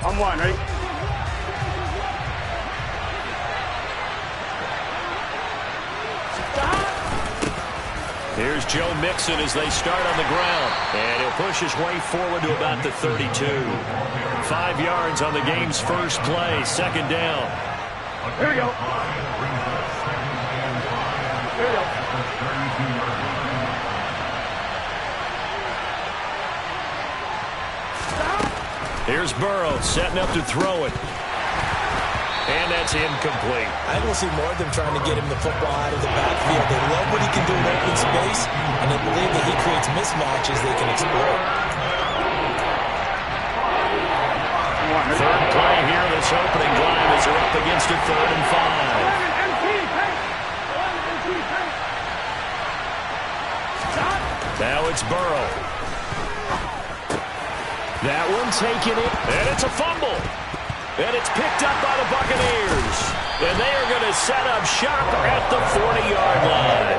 On one, ready? Here's Joe Mixon as they start on the ground. And he'll push his way forward to about the 32. 5 yards on the game's first play. Second down. Here we go. Here we go. Here's Burrow setting up to throw it. And that's incomplete. I don't see more of them trying to get him the football out of the backfield. They love what he can do in open space, and they believe that he creates mismatches they can exploit. Third play here, this opening drive as they're up against a 3rd and 5. Now it's Burrow. That one taking it, and it's a fumble. And it's picked up by the Buccaneers. And they are going to set up shop at the 40-yard line.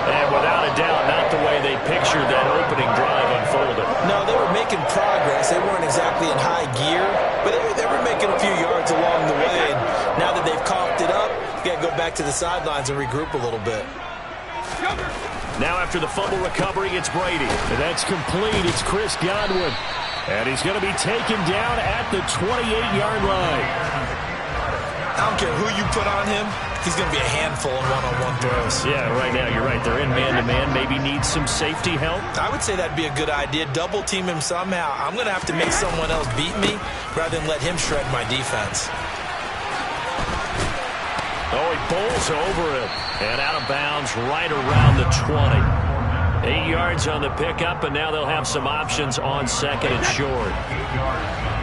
And without a doubt, not the way they pictured that opening drive unfolded. No, they were making progress. They weren't exactly in high gear, but they were making a few yards along the way. And now that they've coughed it up, you got to go back to the sidelines and regroup a little bit. Now after the fumble recovery, it's Brady. And that's complete. It's Chris Godwin. And he's going to be taken down at the 28-yard line. I don't care who you put on him. He's going to be a handful in one-on-one throws. Yeah, right now you're right. They're in man-to-man. Maybe need some safety help. I would say that'd be a good idea. Double team him somehow. I'm going to have to make someone else beat me rather than let him shred my defense. Oh, he bowls over it. And out of bounds right around the 20. 8 yards on the pickup, and now they'll have some options on second and short.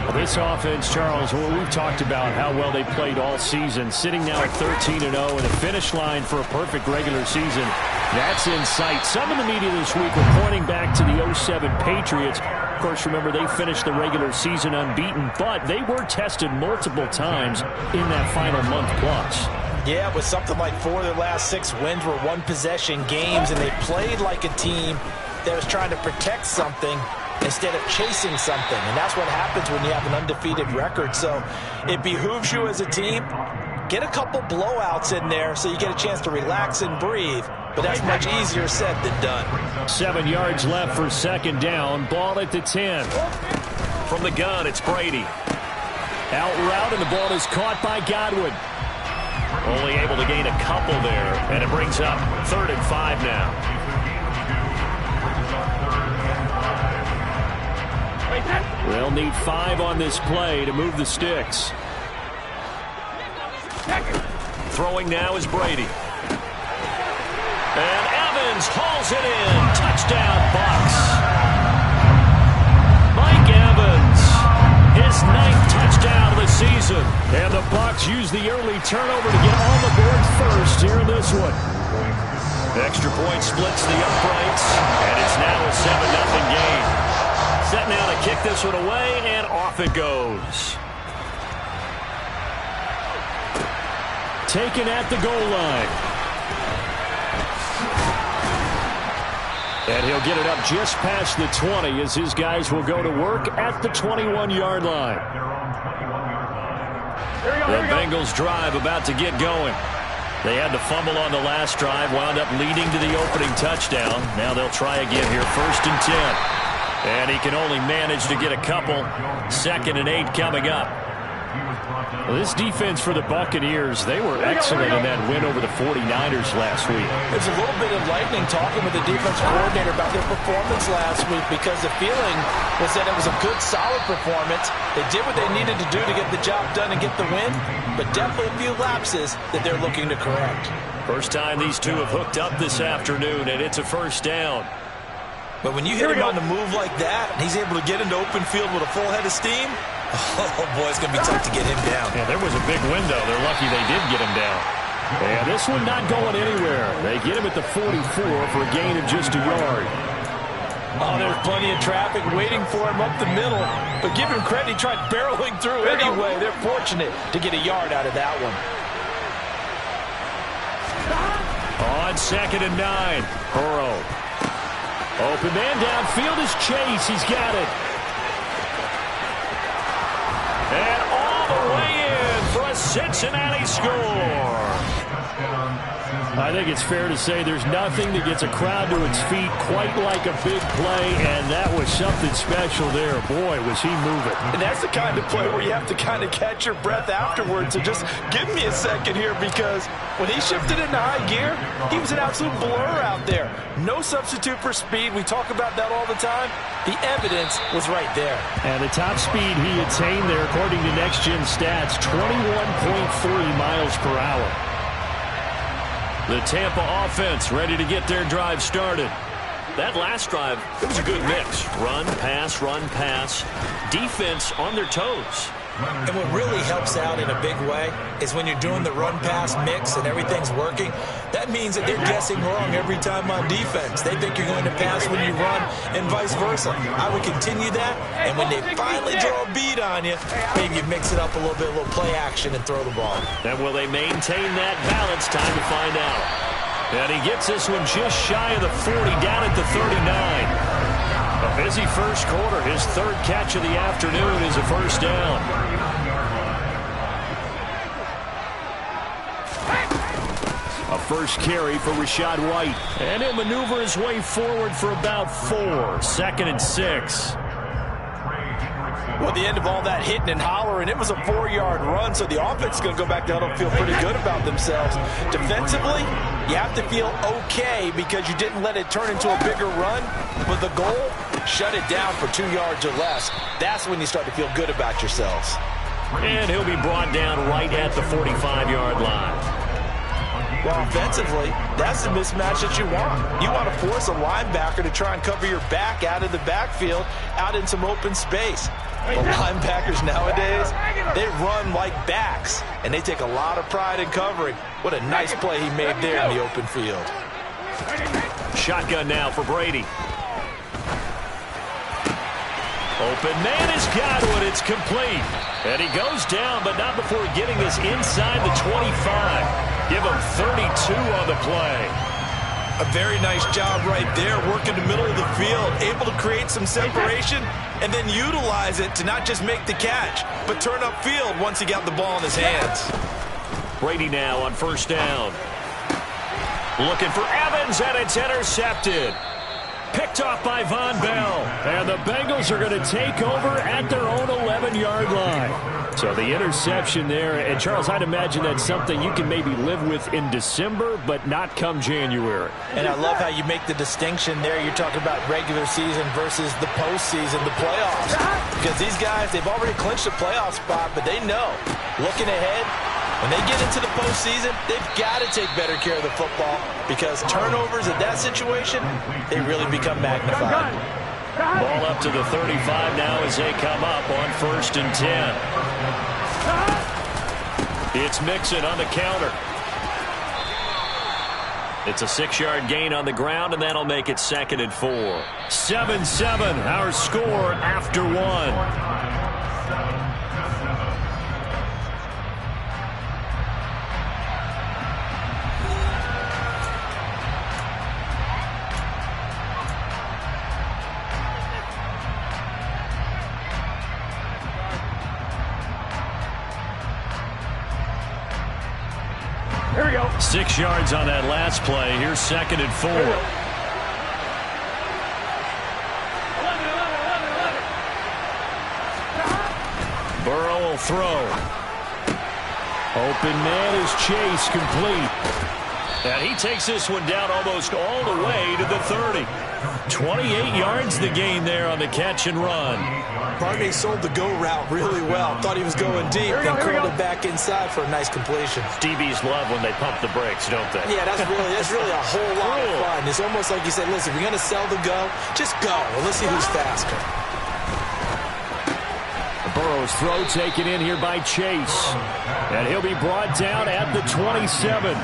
Well, this offense, Charles, well, we've talked about how well they played all season, sitting now at 13-0 and a finish line for a perfect regular season. That's in sight. Some in the media this week were pointing back to the 07 Patriots. Of course, remember, they finished the regular season unbeaten, but they were tested multiple times in that final month plus. Yeah, with something like 4 of their last 6 wins were one-possession games, and they played like a team that was trying to protect something instead of chasing something. And that's what happens when you have an undefeated record. So it behooves you as a team, get a couple blowouts in there so you get a chance to relax and breathe. But that's much easier said than done. 7 yards left for second down. Ball at the 10. From the gun, it's Brady. Out route, and the ball is caught by Godwin. Only able to gain a couple there, and it brings up 3rd and 5 now. They'll need 5 on this play to move the sticks. Throwing now is Brady. And Evans hauls it in. Touchdown, Bucs. Mike Evans, his 9th touchdown of the season. And the Bucs use the early turnover to get on the board first here in this one. Extra point splits the uprights, and it's now a 7-0 game. Set now to kick this one away, and off it goes. Taken at the goal line. And he'll get it up just past the 20 as his guys will go to work at the 21-yard line. The Bengals drive about to get going. They had the fumble on the last drive, wound up leading to the opening touchdown. Now they'll try again here, 1st and 10. And he can only manage to get a couple. 2nd and 8 coming up. Well, this defense for the Buccaneers, they were excellent in that win over the 49ers last week. There's a little bit of lightning talking with the defense coordinator about their performance last week, because the feeling was that it was a good, solid performance. They did what they needed to do to get the job done and get the win, but definitely a few lapses that they're looking to correct. First time these two have hooked up this afternoon, and it's a 1st down. But when you hit him on the move like that, and he's able to get into open field with a full head of steam, oh, boy, it's going to be tough to get him down. Yeah, there was a big window. They're lucky they did get him down. And this one not going anywhere. They get him at the 44 for a gain of just a yard. Oh, there's plenty of traffic waiting for him up the middle. But give him credit, he tried barreling through anyway. They're fortunate to get a yard out of that one. On 2nd and 9, Burrow. Open man downfield is Chase. He's got it. And Cincinnati score. I think it's fair to say there's nothing that gets a crowd to its feet quite like a big play, and that was something special there. Boy, was he moving. And that's the kind of play where you have to kind of catch your breath afterwards. So just give me a second here, because when he shifted into high gear, he was an absolute blur out there. No substitute for speed. We talk about that all the time. The evidence was right there. And the top speed he attained there, according to Next Gen Stats, 21.3 miles per hour. The Tampa offense ready to get their drive started. That last drive, it was a good mix. Run, pass. Defense on their toes. And what really helps out in a big way is when you're doing the run-pass mix and everything's working, that means that they're guessing wrong every time on defense. They think you're going to pass when you run and vice versa. I would continue that, and when they finally draw a beat on you, maybe you mix it up a little bit, a little play action, and throw the ball. And will they maintain that balance? Time to find out. And he gets this one just shy of the 40, down at the 39. A busy first quarter. His third catch of the afternoon is a first down. A first carry for Rachaad White. And he'll maneuver his way forward for about 4. 2nd and 6. Well, at the end of all that hitting and hollering, it was a 4-yard run, so the offense is going to go back down and feel pretty good about themselves. Defensively, you have to feel okay because you didn't let it turn into a bigger run. But the goal, shut it down for 2 yards or less. That's when you start to feel good about yourselves. And he'll be brought down right at the 45-yard line. Well, offensively, that's the mismatch that you want. You want to force a linebacker to try and cover your back out of the backfield, out in some open space. Well, linebackers nowadays, they run like backs, and they take a lot of pride in covering. What a nice play he made there in the open field. Shotgun now for Brady. Open man has got one. It's complete. And he goes down, but not before getting this inside the 25. Give him 32 on the play. A very nice job right there, working the middle of the field, able to create some separation and then utilize it to not just make the catch, but turn upfield once he got the ball in his hands. Brady now on first down. Looking for Evans, and it's intercepted. Picked off by Von Bell. And the Bengals are going to take over at their own 11-yard line. So the interception there, and Charles, I'd imagine that's something you can maybe live with in December, but not come January. And I love how you make the distinction there. You're talking about regular season versus the postseason, the playoffs. Because these guys, they've already clinched a playoff spot, but they know, looking ahead, when they get into the postseason, they've got to take better care of the football because turnovers in that situation, they really become magnified. Ball up to the 35 now as they come up on 1st and 10. It's Mixon on the counter. It's a 6-yard gain on the ground, and that'll make it 2nd and 4. 7-7, our score after 1. Here we go. 6 yards on that last play. Here's 2nd and 4. Burrow will throw. Open man is Chase, complete. And he takes this one down almost all the way to the 30. 28 yards the gain there on the catch and run. Barney sold the go route really well. Thought he was going deep, then curled it back inside for a nice completion. DBs love when they pump the brakes, don't they? Yeah, that's really a whole lot of fun. It's almost like you said, listen, if you're going to sell the go, just go. Well, let's see who's faster. Burrow's throw taken in here by Chase. And he'll be brought down at the 27.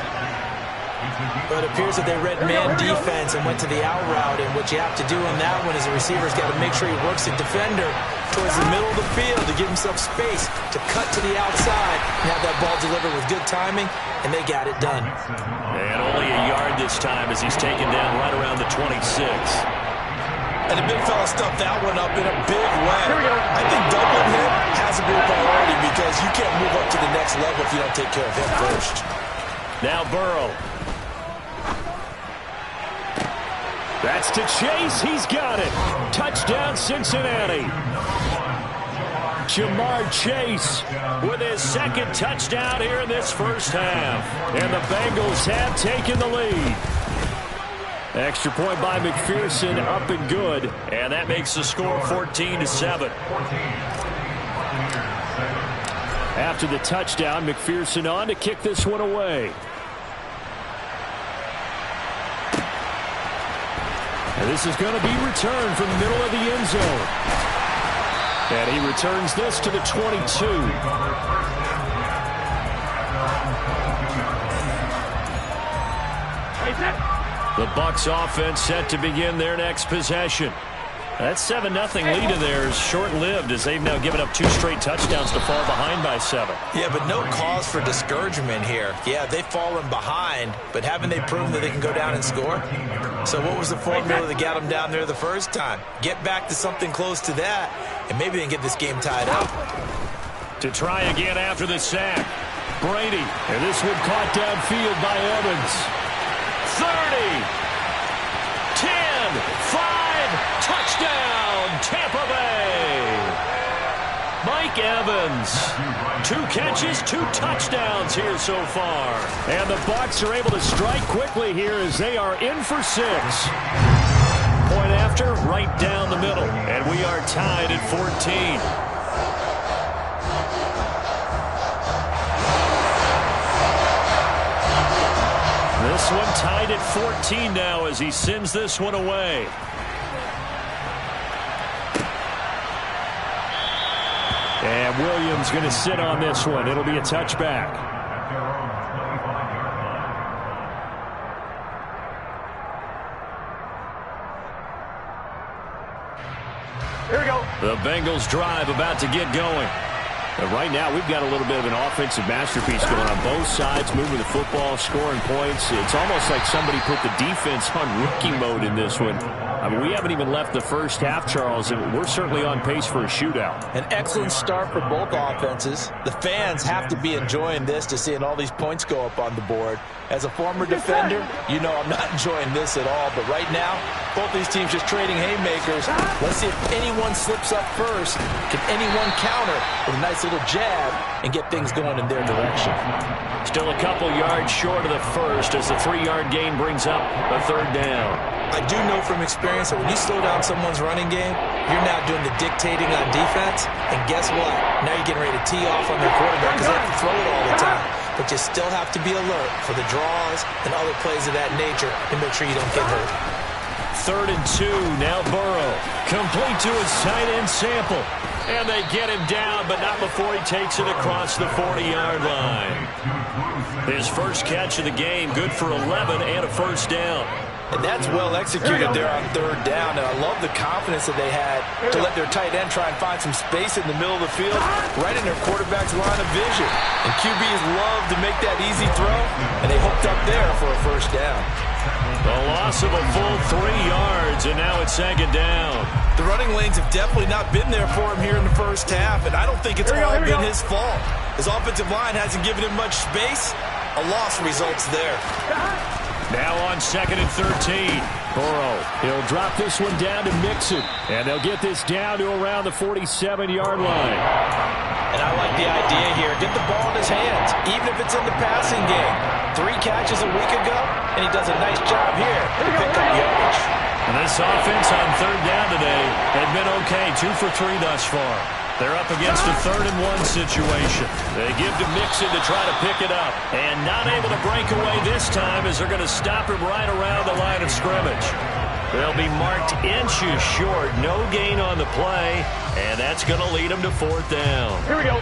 But it appears that they read man defense and went to the out route, and what you have to do on that one is the receiver's got to make sure he works the defender towards the middle of the field to give himself space to cut to the outside and have that ball delivered with good timing, and they got it done. And only a yard this time as he's taken down right around the 26. And the big fella stuffed that one up in a big way. I think doubling him has to be a priority because because you can't move up to the next level if you don't take care of him first. Now Burrow. That's to Chase. He's got it. Touchdown, Cincinnati. Jamar Chase with his second touchdown here in this first half. And the Bengals have taken the lead. Extra point by McPherson, up and good. And that makes the score 14-7. After the touchdown, McPherson on to kick this one away. And this is going to be returned from the middle of the end zone. And he returns this to the 22. The Bucs offense set to begin their next possession. That 7-0 lead of theirs short-lived as they've now given up 2 straight touchdowns to fall behind by 7. Yeah, but no cause for discouragement here. Yeah, they've fallen behind, but haven't they proven that they can go down and score? So what was the formula that got them down there the first time? Get back to something close to that, and maybe they can get this game tied up. To try again after the sack. Brady, and this one caught downfield by Evans. 30, 10, 5, touchdown, Tampa Bay. Mike Evans, 2 catches, 2 touchdowns here so far. And the Bucs are able to strike quickly here as they are in for 6. Point after, right down the middle. And we are tied at 14. This one tied at 14 now as he sends this one away. And Williams going to sit on this one. It'll be a touchback. Here we go. The Bengals drive about to get going. But right now, we've got a little bit of an offensive masterpiece going on both sides, moving the football, scoring points. It's almost like somebody put the defense on rookie mode in this one. I mean, we haven't even left the first half, Charles, and we're certainly on pace for a shootout. An excellent start for both offenses. The fans have to be enjoying this to seeing all these points go up on the board. As a former defender, you know I'm not enjoying this at all. But right now, both these teams just trading haymakers. Let's see if anyone slips up first. Can anyone counter with a nice little jab and get things going in their direction? Still a couple yards short of the first as the 3-yard gain brings up a 3rd down. I do know from experience that when you slow down someone's running game, you're now doing the dictating on defense. And guess what? Now you're getting ready to tee off on their quarterback because they have to throw it all the time. But you still have to be alert for the draws and other plays of that nature to make sure you don't get hurt. 3rd and 2, now Burrow. Complete to his tight end Sample. And they get him down, but not before he takes it across the 40-yard line. His first catch of the game, good for 11 and a 1st down. And that's well executed there on 3rd down. And I love the confidence that they had to let their tight end try and find some space in the middle of the field, right in their quarterback's line of vision. And QBs love to make that easy throw, and they hooked up there for a 1st down. The loss of a full 3 yards, and now it's 2nd down. The running lanes have definitely not been there for him here in the first half, and I don't think it's all been his fault. His offensive line hasn't given him much space. A loss results there. Now on 2nd and 13. Burrow, he'll drop this one down to Mixon, and they'll get this down to around the 47-yard line. And I like the idea here. Get the ball in his hands, even if it's in the passing game. 3 catches a week ago, and he does a nice job here to pick up yardage. And this offense on 3rd down today had been okay, 2 for 3 thus far. They're up against a 3rd and 1 situation. They give to Mixon to try to pick it up. And not able to break away this time as they're going to stop him right around the line of scrimmage. They'll be marked inches short. No gain on the play. And that's going to lead them to 4th down. Here we go.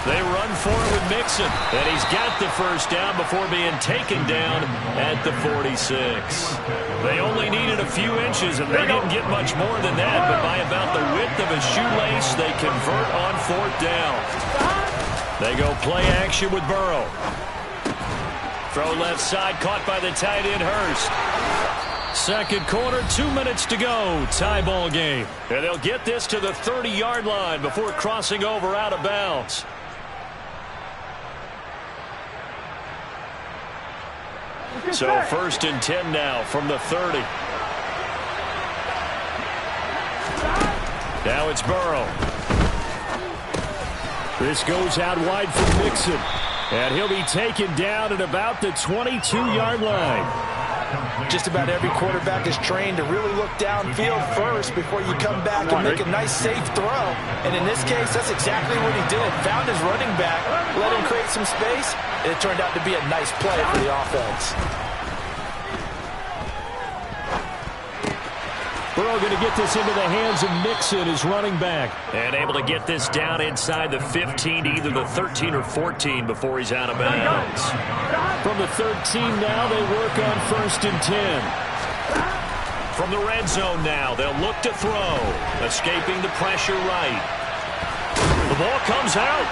They run for it with Mixon, and he's got the 1st down before being taken down at the 46. They only needed a few inches, and they didn't get much more than that, but by about the width of a shoelace, they convert on 4th down. They go play action with Burrow. Throw left side, caught by the tight end Hurst. Second quarter, 2 minutes to go. Tie ball game. And they'll get this to the 30-yard line before crossing over out of bounds. So first and 10 now from the 30. Now it's Burrow. This goes out wide for Mixon. And he'll be taken down at about the 22-yard line. Just about every quarterback is trained to really look downfield first before you come back and make a nice, safe throw. And in this case, that's exactly what he did. Found his running back, let him create some space, and it turned out to be a nice play for the offense. Burrow going to get this into the hands of Mixon, his running back. And able to get this down inside the 15 to either the 13 or 14 before he's out of bounds. From the 13 now, they work on first and 10. From the red zone now, they'll look to throw. Escaping the pressure right. The ball comes out.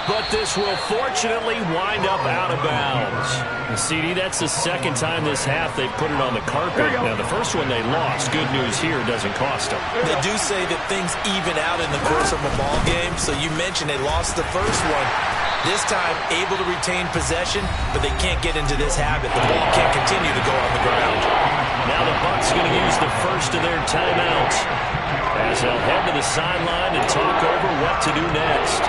But this will fortunately wind up out of bounds. CD, that's the second time this half they've put it on the carpet. Now, the first one they lost. Good news here, doesn't cost them. They do say that things even out in the course of a ball game. So you mentioned they lost the first one. This time, able to retain possession, but they can't get into this habit. The ball can't continue to go on the ground. Now the Bucs going to use the first of their timeouts as they'll head to the sideline and talk over what to do next.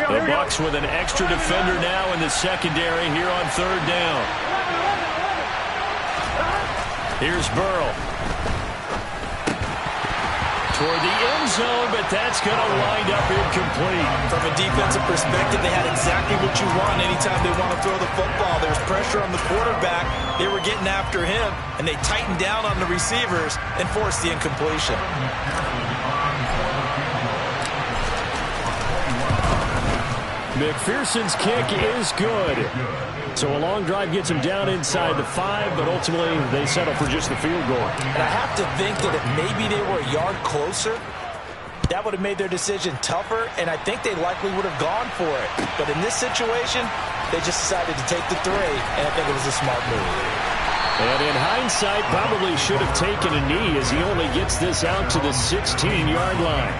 The Bucs with an extra defender now in the secondary here on third down. Here's Burrow. Toward the end zone, but that's going to wind up incomplete. From a defensive perspective, they had exactly what you want anytime they want to throw the football. There's pressure on the quarterback. They were getting after him, and they tightened down on the receivers and forced the incompletion. McPherson's kick is good. So a long drive gets him down inside the 5, but ultimately they settle for just the field goal. And I have to think that if maybe they were a yard closer, that would have made their decision tougher, and I think they likely would have gone for it. But in this situation, they just decided to take the 3, and I think it was a smart move. And in hindsight, probably should have taken a knee as he only gets this out to the 16-yard line.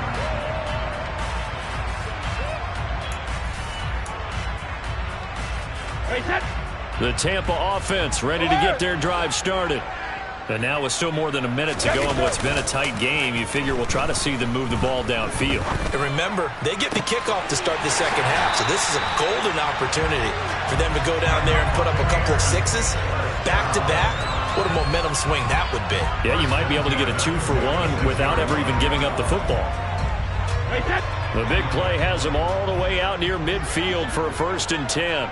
The Tampa offense ready to get their drive started. And now with still more than a minute to go in what's been a tight game, you figure we'll try to see them move the ball downfield. And remember, they get the kickoff to start the second half, so this is a golden opportunity for them to go down there and put up a couple of 6s back-to-back. What a momentum swing that would be. Yeah, you might be able to get a 2-for-1 without ever even giving up the football. The big play has them all the way out near midfield for a first and 10.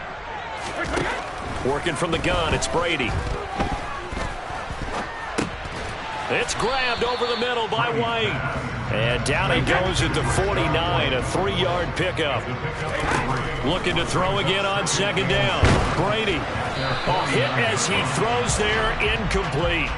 Working from the gun, it's Brady. It's grabbed over the middle by White. And down he goes at the 49, a 3-yard pickup. Looking to throw again on second down. Brady. A hit as he throws there, incomplete.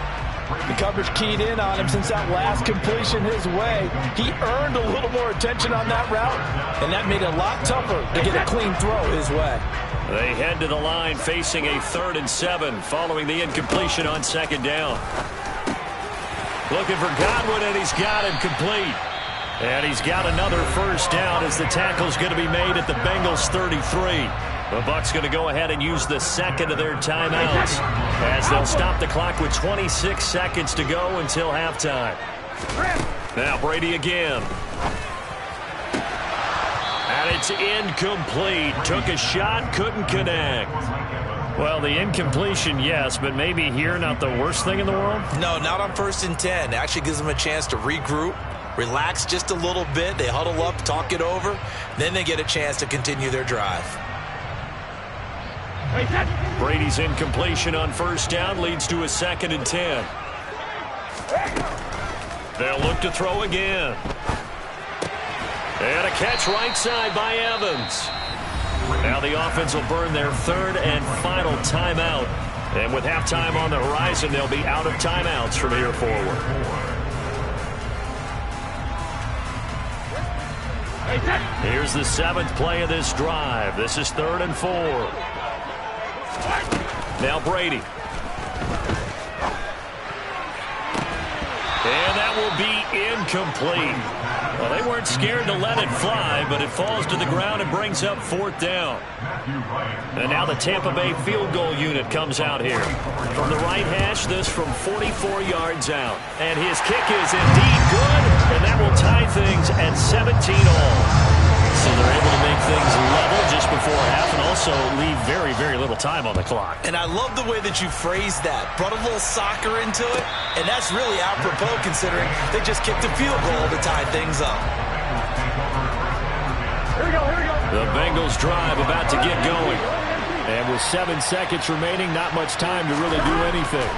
The coverage keyed in on him since that last completion his way. He earned a little more attention on that route, and that made it a lot tougher to get a clean throw his way. They head to the line facing a 3rd and 7 following the incompletion on second down. Looking for Godwin, and he's got him complete. And he's got another first down as the tackle's going to be made at the Bengals 33. The Bucs going to go ahead and use the second of their timeouts as they'll stop the clock with 26 seconds to go until halftime. Now Brady again. And it's incomplete. Took a shot, couldn't connect. Well, the incompletion, yes, but maybe here not the worst thing in the world? No, not on first and 10. It actually gives them a chance to regroup, relax just a little bit. They huddle up, talk it over. Then they get a chance to continue their drive. Brady's incompletion on first down leads to a 2nd and 10. They'll look to throw again. And a catch right side by Evans. Now the offense will burn their 3rd and final timeout. And with halftime on the horizon, they'll be out of timeouts from here forward. Here's the 7th play of this drive. This is 3rd and 4. Now Brady. And that will be incomplete. Well, they weren't scared to let it fly, but it falls to the ground and brings up 4th down. And now the Tampa Bay field goal unit comes out here. From the right hash, this from 44 yards out. And his kick is indeed good, and that will tie things at 17 all. So they're able to make things level just before half and also leave very, very little time on the clock. And I love the way that you phrased that. Brought a little soccer into it, and that's really apropos considering they just kicked a field goal to tie things up. Here we go, here we go. The Bengals drive about to get going. And with 7 seconds remaining, not much time to really do anything.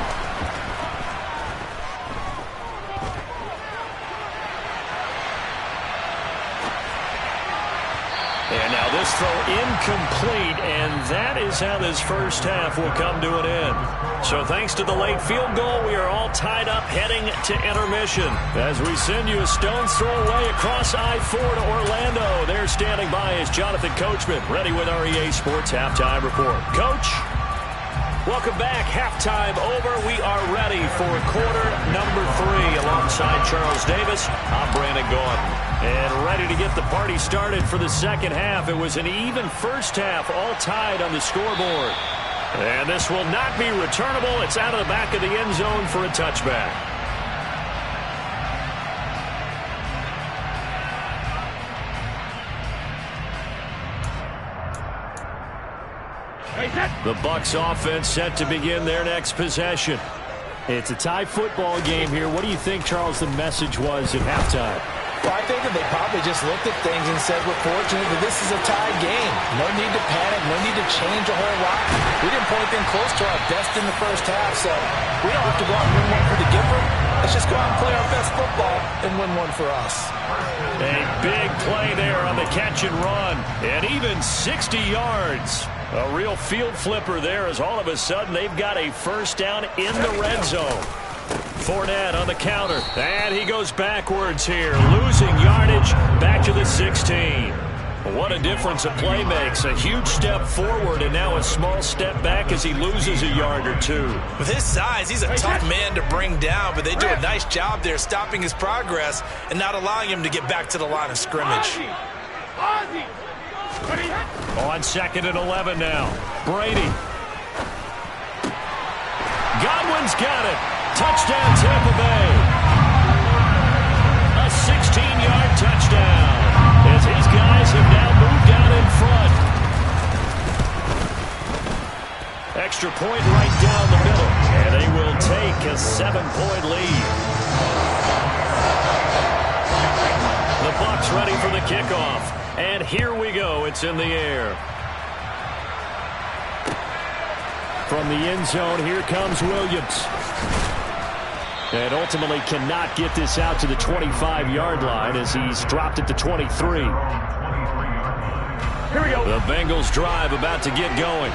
And now this throw incomplete, and that is how this first half will come to an end. So thanks to the late field goal, we are all tied up heading to intermission. As we send you a stone's throw away across I-4 to Orlando. There standing by is Jonathan Coachman, ready with our EA Sports Halftime Report. Coach, welcome back. Halftime over. We are ready for quarter number 3 alongside Charles Davis. I'm Brandon Gaudin. And ready to get the party started for the second half. It was an even first half, all tied on the scoreboard. And this will not be returnable. It's out of the back of the end zone for a touchback. The Bucs offense set to begin their next possession. It's a tie football game here. What do you think, Charles, the message was at halftime? Well, I think that they probably just looked at things and said, we're fortunate that this is a tied game. No need to panic. No need to change a whole lot. We didn't put anything close to our best in the first half, so we don't have to go out and win one for the giver. Let's just go out and play our best football and win one for us. A big play there on the catch and run, and even 60 yards. A real field flipper there as all of a sudden they've got a first down in the red zone. Fournette on the counter, and he goes backwards here, losing yardage back to the 16. What a difference a play makes. A huge step forward and now a small step back as he loses a yard or two. With his size, he's a tough man to bring down, but they do a nice job there stopping his progress and not allowing him to get back to the line of scrimmage. On 2nd and 11 now. Brady. Godwin's got it. Touchdown, Tampa Bay. A 16-yard touchdown as his guys have now moved out in front. Extra point right down the middle, and they will take a 7-point lead. The Bucs ready for the kickoff, and here we go. It's in the air. From the end zone, here comes Williams. And ultimately cannot get this out to the 25-yard line as he's dropped it to 23. Here we go. The Bengals drive about to get going.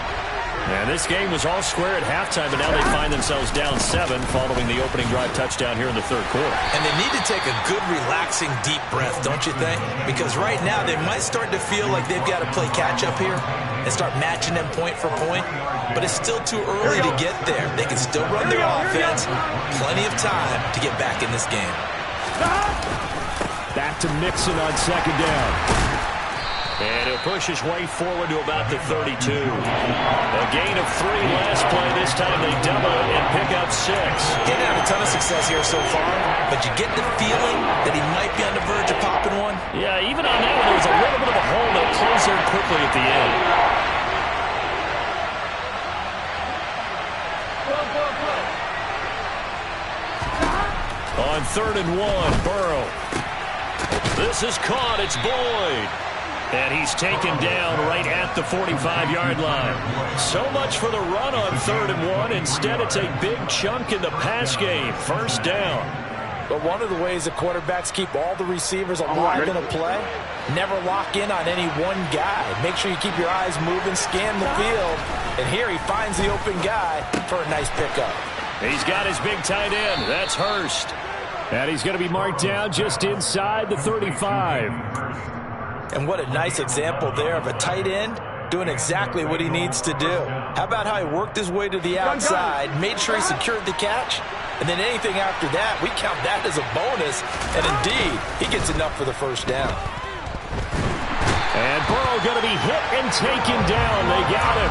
And this game was all square at halftime, but now they find themselves down 7 following the opening drive touchdown here in the third quarter. And they need to take a good, relaxing, deep breath, don't you think? Because right now they might start to feel like they've got to play catch-up here and start matching them point for point. But it's still too early to get there. They can still run their offense. Plenty of time to get back in this game. Back to Mixon on 2nd down. And he'll push his way forward to about the 32. A gain of 3 last play. This time they double it and pick up 6. He didn't have a ton of success here so far, but you get the feeling that he might be on the verge of popping one. Yeah, even on that one, there was a little bit of a hole that closed there quickly at the end. On 3rd and 1, Burrow. This is caught. It's Boyd. And he's taken down right at the 45-yard line. So much for the run on 3rd and 1. Instead, it's a big chunk in the pass game. First down. But one of the ways that quarterbacks keep all the receivers alive in a play, never lock in on any one guy. Make sure you keep your eyes moving, scan the field. And here he finds the open guy for a nice pickup. He's got his big tight end. That's Hurst. And he's going to be marked down just inside the 35. And what a nice example there of a tight end doing exactly what he needs to do. How about how he worked his way to the outside, made sure he secured the catch, and then anything after that, we count that as a bonus. And indeed, he gets enough for the first down. And Burrow going to be hit and taken down. They got him.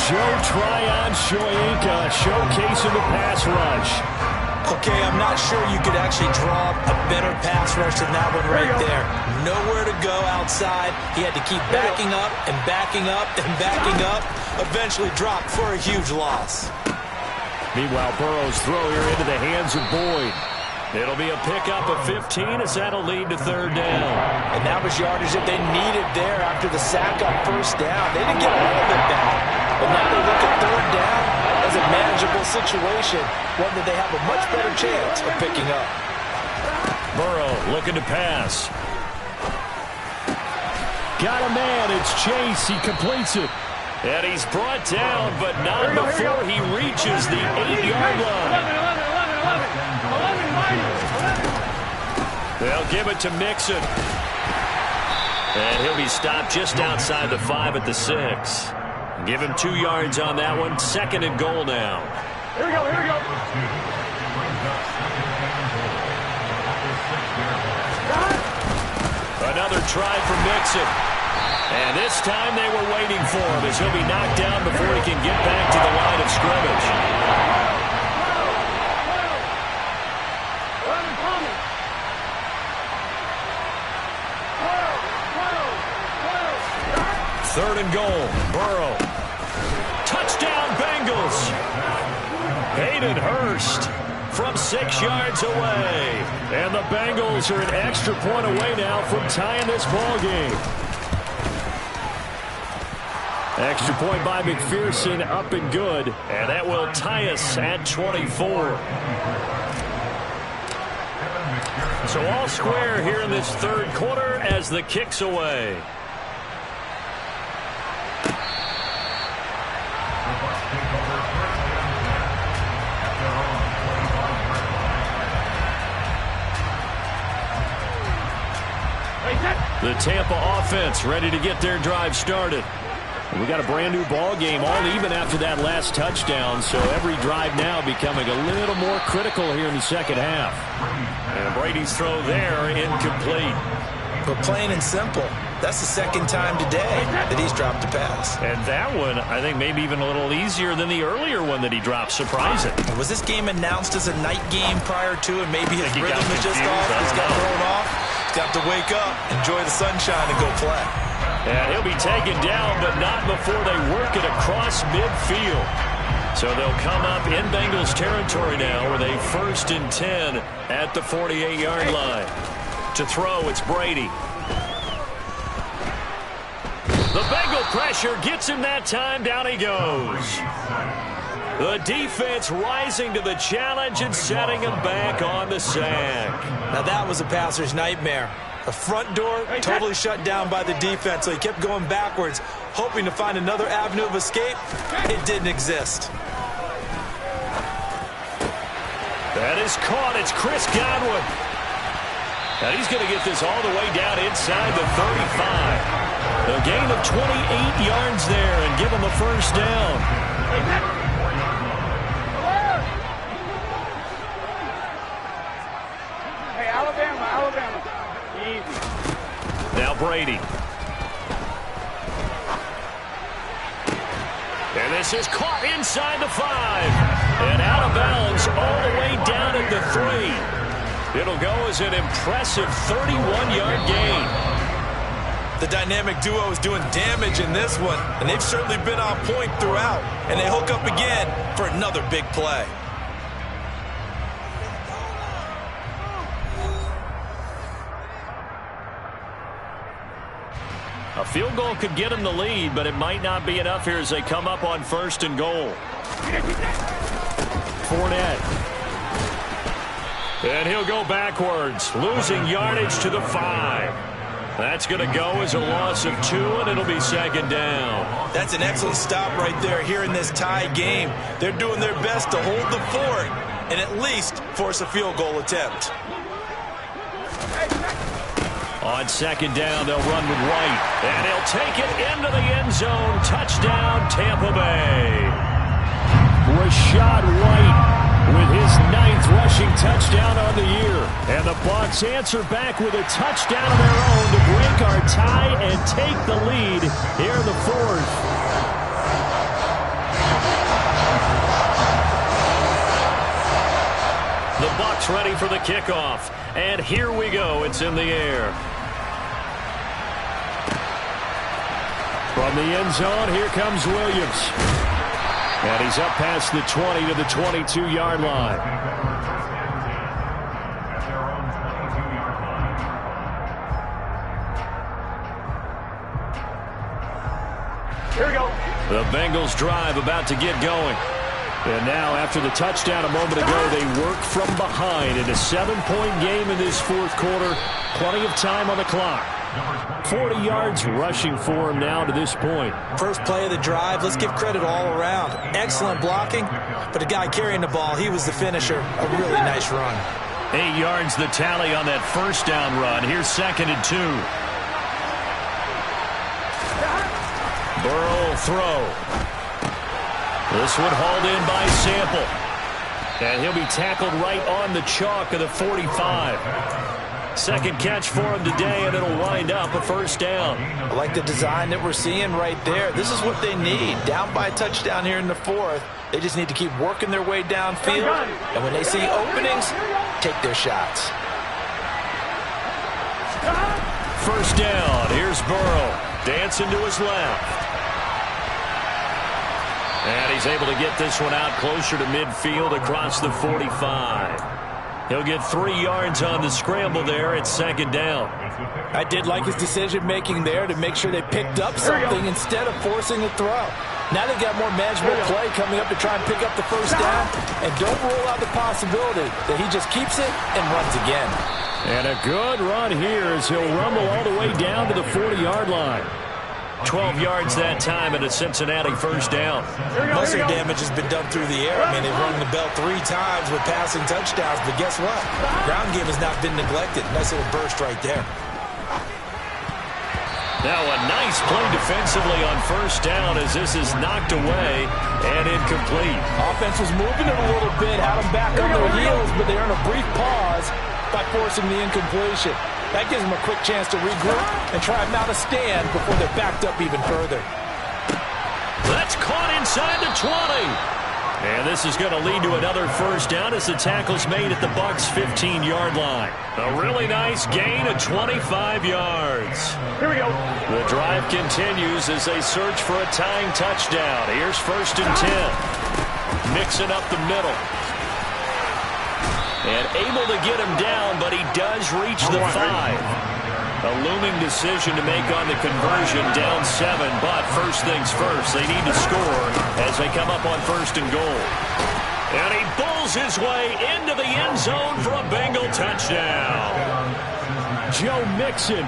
Joe Tryon-Shoyinka showcasing the pass rush. Okay, I'm not sure you could actually draw a better pass rush than that one right there. Nowhere to go outside. He had to keep backing up and backing up and backing up. Eventually dropped for a huge loss. Meanwhile, Burrow's throw here into the hands of Boyd. It'll be a pickup of 15 as that'll lead to third down. And that was yardage that they needed there after the sack on first down. They didn't get all of it back. But now they look at third down as a manageable situation, one that they have a much better chance of picking up. Burrow looking to pass. Got a man. It's Chase. He completes it. And he's brought down, but not before he reaches the 8-yard line. They'll give it to Mixon. And he'll be stopped just outside the 5 at the 6. Give him 2 yards on that one. 2nd and goal now. Here we go, here we go. Another try for Mixon. And this time they were waiting for him as he'll be knocked down before he can get back to the line of scrimmage. 3rd and goal. Burrow. Touchdown Bengals. Hayden Hurst from 6 yards away. And the Bengals are an extra point away now from tying this ball game. Extra point by McPherson, up and good. And that will tie us at 24. So all square here in this 3rd quarter as the kick's away. The Tampa offense ready to get their drive started. We got a brand new ball game, all even after that last touchdown, so every drive now becoming a little more critical here in the 2nd half. And Brady's throw there incomplete. But plain and simple, that's the 2nd time today that he's dropped a pass. And that one, I think, maybe even a little easier than the earlier one that he dropped. Surprising. Was this game announced as a night game prior to, and maybe his rhythm is just off? He's got thrown off. He's got to wake up, enjoy the sunshine, and go play. And he'll be taken down, but not before they work it across midfield. So they'll come up in Bengals territory now with a 1st and 10 at the 48-yard line. To throw, it's Brady. The Bengal pressure gets him that time. Down he goes. The defense rising to the challenge and setting him back on the sack. Now that was a passer's nightmare. The front door totally shut down by the defense, so he kept going backwards, hoping to find another avenue of escape. It didn't exist. That is caught. It's Chris Godwin. And he's going to get this all the way down inside the 35. A gain of 28 yards there and give him a 1st down. Hey, Alabama. Easy. Now Brady. And this is caught inside the 5. And out of bounds all the way down at the 3. It'll go as an impressive 31-yard gain. The dynamic duo is doing damage in this one, and they've certainly been on point throughout. And they hook up again for another big play. A field goal could get them the lead, but it might not be enough here as they come up on 1st and goal. Fournette. And he'll go backwards, losing yardage to the 5. That's going to go as a loss of 2, and it'll be 2nd down. That's an excellent stop right there here in this tie game. They're doing their best to hold the fort and at least force a field goal attempt. On second down, they'll run with White. And he'll take it into the end zone. Touchdown, Tampa Bay. Rachaad White with his 9th rushing touchdown on the year. And the Bucs answer back with a touchdown of their own to break our tie and take the lead here in the 4th. The Bucs ready for the kickoff. And here we go. It's in the air. From the end zone, here comes Williams. And he's up past the 20 to the 22-yard line. Here we go. The Bengals drive about to get going. And now, after the touchdown a moment ago, they work from behind in a 7-point game in this 4th quarter. Plenty of time on the clock. 40 yards rushing for him now to this point. First play of the drive, let's give credit all around. Excellent blocking, but the guy carrying the ball, he was the finisher. A really nice run. 8 yards the tally on that first down run. Here's 2nd and 2. Burrow will throw. This one hauled in by Sample. And he'll be tackled right on the chalk of the 45. Second catch for him today, and it'll wind up a first down. I like the design that we're seeing right there. This is what they need. Down by a touchdown here in the 4th. They just need to keep working their way downfield. And when they see openings, take their shots. First down. Here's Burrow. Dancing to his left. And he's able to get this one out closer to midfield across the 45. He'll get 3 yards on the scramble there at 2nd down. I did like his decision-making there to make sure they picked up something instead of forcing a throw. Now they've got more manageable play coming up to try and pick up the first down. And don't rule out the possibility that he just keeps it and runs again. And a good run here as he'll rumble all the way down to the 40-yard line. 12 yards that time and a Cincinnati first down. Most of the damage has been done through the air. I mean, they've rung the bell 3 times with passing touchdowns, but guess what? Ground game has not been neglected. Nice little burst right there. Now a nice play defensively on first down as this is knocked away and incomplete. Offense was moving it a little bit, had them back on their heels, but they earned a brief pause by forcing the incompletion. That gives them a quick chance to regroup and try and mount a stand before they're backed up even further. That's caught inside the 20. And this is going to lead to another first down as the tackle's made at the Bucs' 15-yard line. A really nice gain of 25 yards. Here we go. The drive continues as they search for a tying touchdown. Here's 1st and 10. Mixing up the middle. And able to get him down, but he does reach the 5. A looming decision to make on the conversion, down 7. But first things first, they need to score as they come up on 1st and goal. And he bulls his way into the end zone for a Bengal touchdown. Joe Mixon.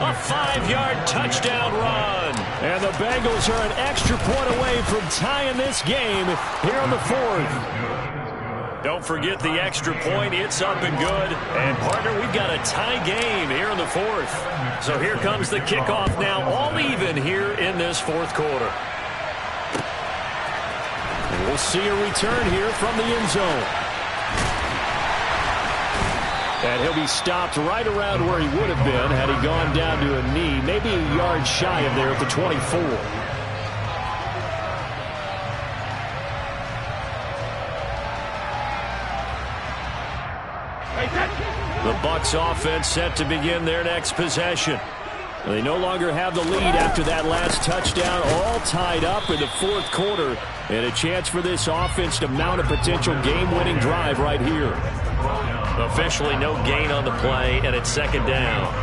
A 5-yard touchdown run. And the Bengals are an extra point away from tying this game here in the 4th. Don't forget the extra point. It's up and good. And, partner, we've got a tie game here in the 4th. So here comes the kickoff now, all even here in this 4th quarter. And we'll see a return here from the end zone. And he'll be stopped right around where he would have been had he gone down to a knee, maybe a yard shy of there at the 24. The Bucs offense set to begin their next possession. They no longer have the lead after that last touchdown, all tied up in the 4th quarter. And a chance for this offense to mount a potential game-winning drive right here. Officially no gain on the play, and it's 2nd down.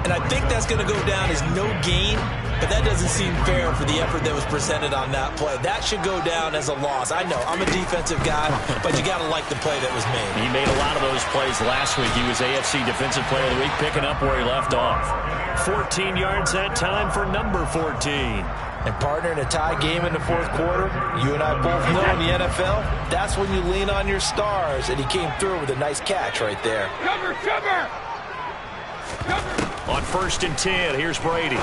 And I think that's going to go down as no gain, but that doesn't seem fair for the effort that was presented on that play. That should go down as a loss. I know, I'm a defensive guy, but you got to like the play that was made. He made a lot of those plays last week. He was AFC Defensive Player of the Week, picking up where he left off. 14 yards that time for number 14. And partner, in a tie game in the 4th quarter, you and I both know in the NFL, that's when you lean on your stars, and he came through with a nice catch right there. Cover, cover! Cover! On 1st and 10. Here's Brady.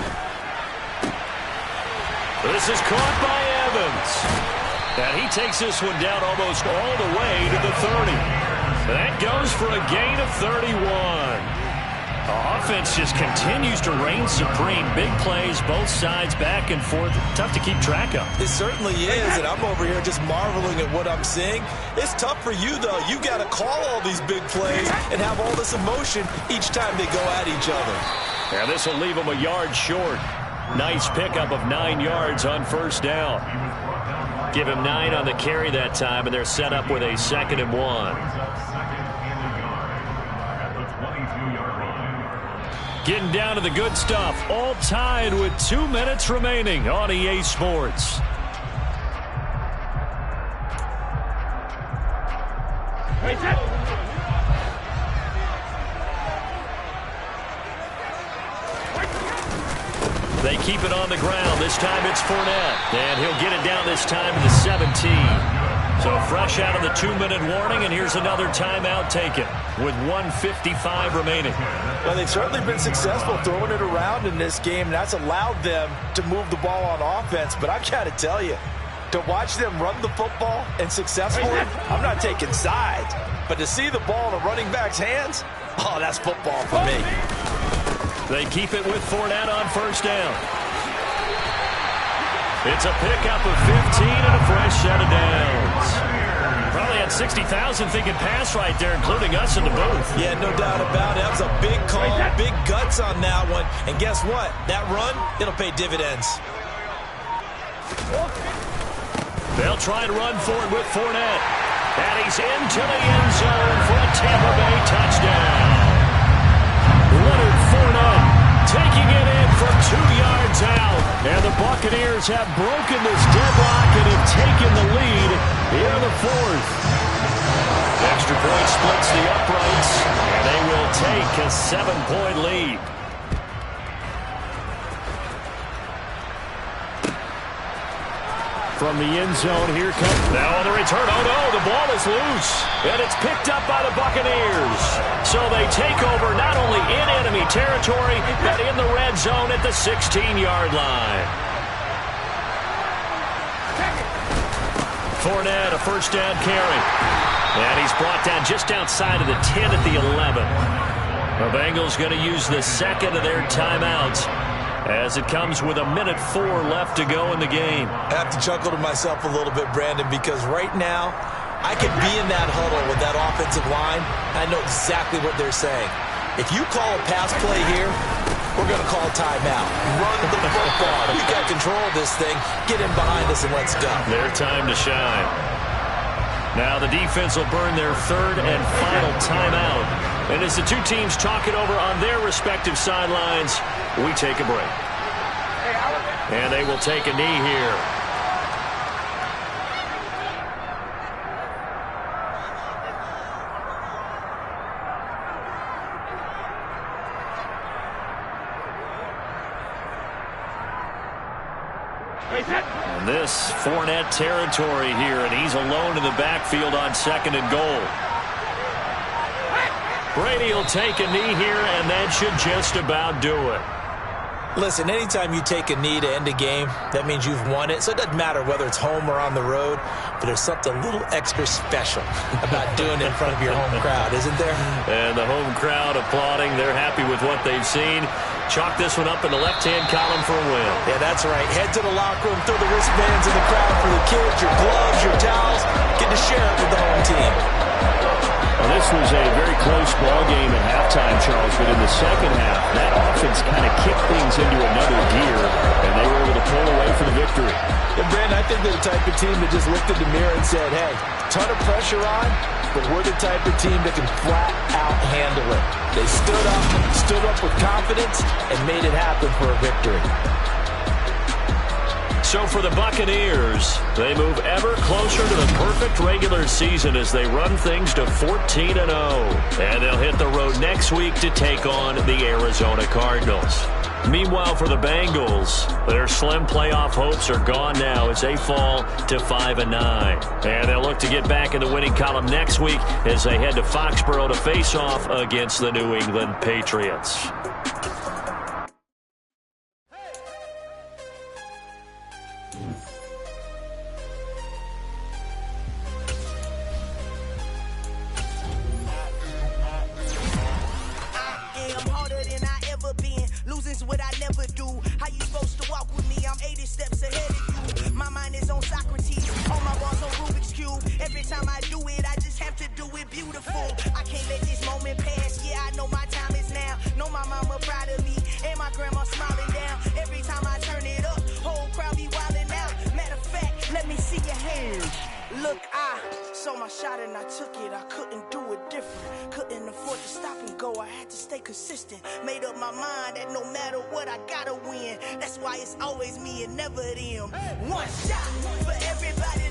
This is caught by Evans. And he takes this one down almost all the way to the 30. That goes for a gain of 31. The offense just continues to reign supreme. Big plays, both sides, back and forth. Tough to keep track of. It certainly is, and I'm over here just marveling at what I'm seeing. It's tough for you, though. You got to call all these big plays and have all this emotion each time they go at each other. And this will leave them a yard short. Nice pickup of 9 yards on 1st down. Give him 9 on the carry that time, and they're set up with a 2nd and 1. Getting down to the good stuff. All tied with 2 minutes remaining on EA Sports. They keep it on the ground. This time it's Fournette. And he'll get it down this time to the 17. So fresh out of the 2-minute warning, and here's another timeout taken with 1:55 remaining. Well, they've certainly been successful throwing it around in this game, and that's allowed them to move the ball on offense. But I've got to tell you, to watch them run the football and successfully, I'm not taking sides. But to see the ball in a running back's hands, oh, that's football for me. They keep it with Fournette on 1st down. It's a pickup of 15 and a fresh set of downs. Probably had 60,000 thinking pass right there, including us in the booth. Yeah, no doubt about it. That was a big call, big guts on that one. And guess what? That run, it'll pay dividends. They'll try and run for it with Fournette. And he's into the end zone for a Tampa Bay touchdown. Leonard Fournette taking it in from 2 yards out. And the Buccaneers have broken this deadlock and have taken the lead in the 4th. Extra point splits the uprights, and they will take a 7-point lead. From the end zone, here comes... Now on the return, oh no, the ball is loose. And it's picked up by the Buccaneers. So they take over not only in enemy territory, but in the red zone at the 16-yard line. Fournette, a 1st down carry. And he's brought down just outside of the 10 at the 11. The Bengals going to use the 2nd of their timeouts, as it comes with 1:04 left to go in the game. I have to chuckle to myself a little bit, Brandon, because right now I could be in that huddle with that offensive line. I know exactly what they're saying. If you call a pass play here, we're going to call a timeout. Run the football. We got control of this thing. Get in behind us and let's go. Their time to shine. Now the defense will burn their 3rd and final timeout. And as the two teams talk it over on their respective sidelines, we take a break. And they will take a knee here. And this Fournette territory here, and he's alone in the backfield on 2nd and goal. Brady will take a knee here, and that should just about do it. Listen, anytime you take a knee to end a game, that means you've won it. So it doesn't matter whether it's home or on the road, but there's something a little extra special about doing it in front of your home crowd, isn't there? And the home crowd applauding. They're happy with what they've seen. Chalk this one up in the left-hand column for a win. Yeah, that's right. Head to the locker room, throw the wristbands in the crowd for the kids, your gloves, your towels. Get to share it with the home team. Well, this was a very close ball game at halftime, Charles, but in the second half, that offense kind of kicked things into another gear, and they were able to pull away for the victory. And Brandon, I think they're the type of team that just looked in the mirror and said, hey, ton of pressure on, but we're the type of team that can flat out handle it. They stood up with confidence, and made it happen for a victory. So for the Buccaneers, they move ever closer to the perfect regular season as they run things to 14-0. And they'll hit the road next week to take on the Arizona Cardinals. Meanwhile, for the Bengals, their slim playoff hopes are gone now as they fall to 5-9. And they'll look to get back in the winning column next week as they head to Foxborough to face off against the New England Patriots. Losing's what I never do. How you supposed to walk with me? I'm 80 steps ahead of you. My mind is on Socrates, all my balls on Rubik's Cube. Every time I do it, I just have to do it beautiful. I can't let this moment pass. Yeah, I know my time is now. Know my mama proud of me, and my grandma smiling down. Every time I turn it up, whole crowd be wildin' out. Matter of fact, let me see your hands. Look, I saw my shot and I took it. I couldn't do it different. Couldn't afford to stop and go. I had to stay consistent. Made up my mind that no matter what, I gotta win. That's why it's always me and never them. One shot for everybody